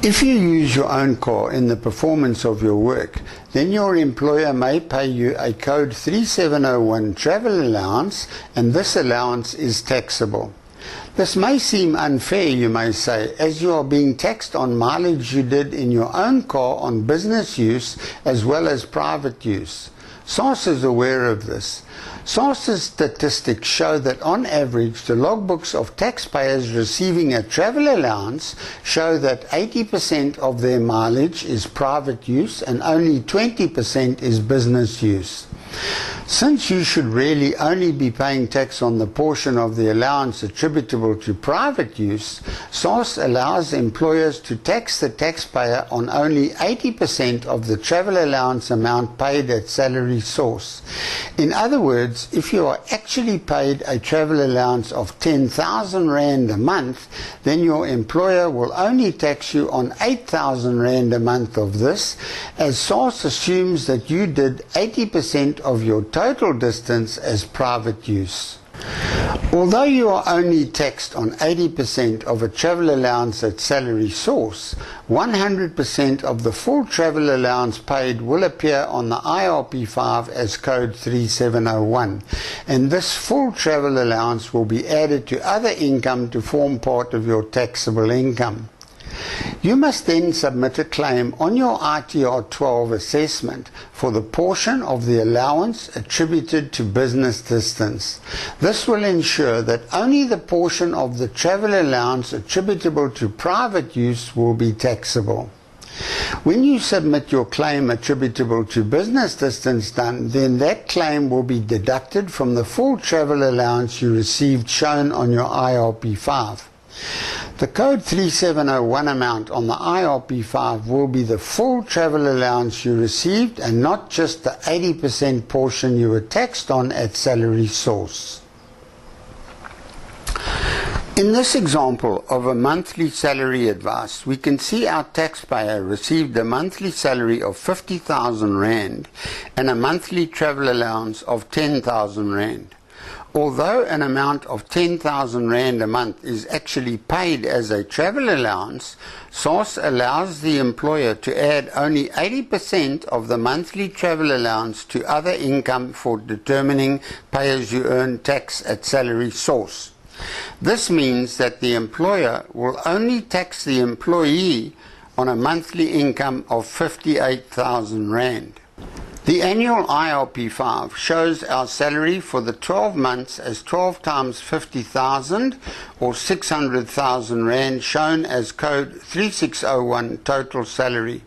If you use your own car in the performance of your work, then your employer may pay you a Code 3701 travel allowance, and this allowance is taxable. This may seem unfair, you may say, as you are being taxed on mileage you did in your own car on business use as well as private use. SARS is aware of this. SARS's statistics show that on average the logbooks of taxpayers receiving a travel allowance show that 80% of their mileage is private use and only 20% is business use. Since you should really only be paying tax on the portion of the allowance attributable to private use, SARS allows employers to tax the taxpayer on only 80% of the travel allowance amount paid at salary source. In other words, if you are actually paid a travel allowance of 10,000 Rand a month, then your employer will only tax you on 8,000 Rand a month of this, as SARS assumes that you did 80% of your total distance as private use. Although you are only taxed on 80% of a travel allowance at salary source, 100% of the full travel allowance paid will appear on the IRP5 as Code 3701, and this full travel allowance will be added to other income to form part of your taxable income. You must then submit a claim on your ITR 12 assessment for the portion of the allowance attributed to business distance. This will ensure that only the portion of the travel allowance attributable to private use will be taxable. When you submit your claim attributable to business distance done, then that claim will be deducted from the full travel allowance you received shown on your IRP5. The Code 3701 amount on the IRP5 will be the full travel allowance you received and not just the 80% portion you were taxed on at salary source. In this example of a monthly salary advice, we can see our taxpayer received a monthly salary of 50,000 Rand and a monthly travel allowance of 10,000 Rand. Although an amount of 10,000 Rand a month is actually paid as a travel allowance, SARS allows the employer to add only 80% of the monthly travel allowance to other income for determining pay-as-you-earn tax at salary source. This means that the employer will only tax the employee on a monthly income of 58,000 Rand. The annual IRP5 shows our salary for the 12 months as 12 times 50,000 or 600,000 Rand, shown as Code 3601 total salary.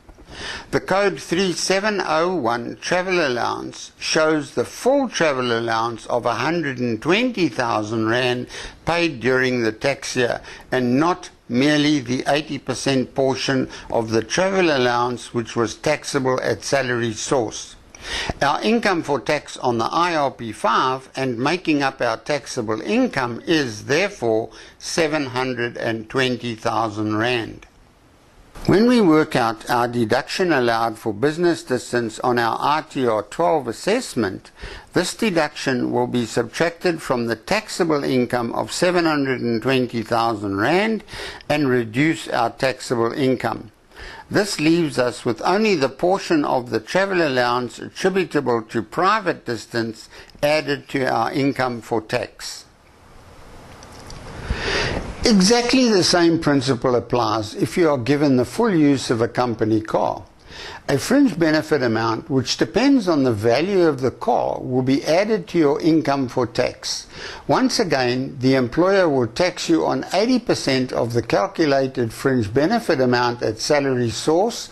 The Code 3701 travel allowance shows the full travel allowance of 120,000 Rand paid during the tax year, and not merely the 80% portion of the travel allowance which was taxable at salary source. Our income for tax on the IRP5 and making up our taxable income is therefore 720,000 Rand. When we work out our deduction allowed for business distance on our ITR 12 assessment, this deduction will be subtracted from the taxable income of 720,000 Rand and reduce our taxable income. This leaves us with only the portion of the travel allowance attributable to private distance added to our income for tax. Exactly the same principle applies if you are given the full use of a company car. A fringe benefit amount, which depends on the value of the car, will be added to your income for tax. Once again, the employer will tax you on 80% of the calculated fringe benefit amount at salary source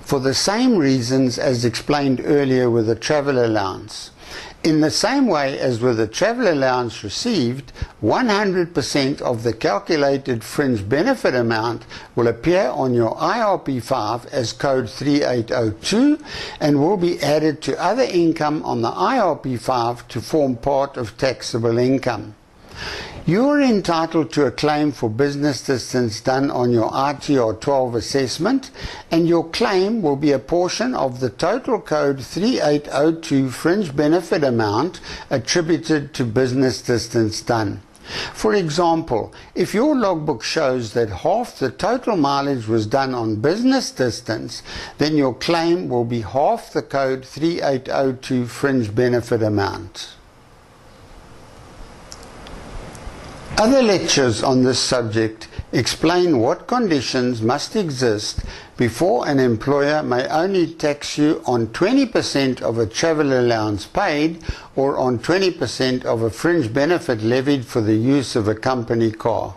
for the same reasons as explained earlier with the travel allowance. In the same way as with the travel allowance received, 100% of the calculated fringe benefit amount will appear on your IRP5 as Code 3802 and will be added to other income on the IRP5 to form part of taxable income. You are entitled to a claim for business distance done on your ITR 12 assessment, and your claim will be a portion of the total Code 3802 fringe benefit amount attributed to business distance done. For example, if your logbook shows that half the total mileage was done on business distance, then your claim will be half the code 3802 fringe benefit amount. Other lectures on this subject explain what conditions must exist before an employer may only tax you on 20% of a travel allowance paid or on 20% of a fringe benefit levied for the use of a company car.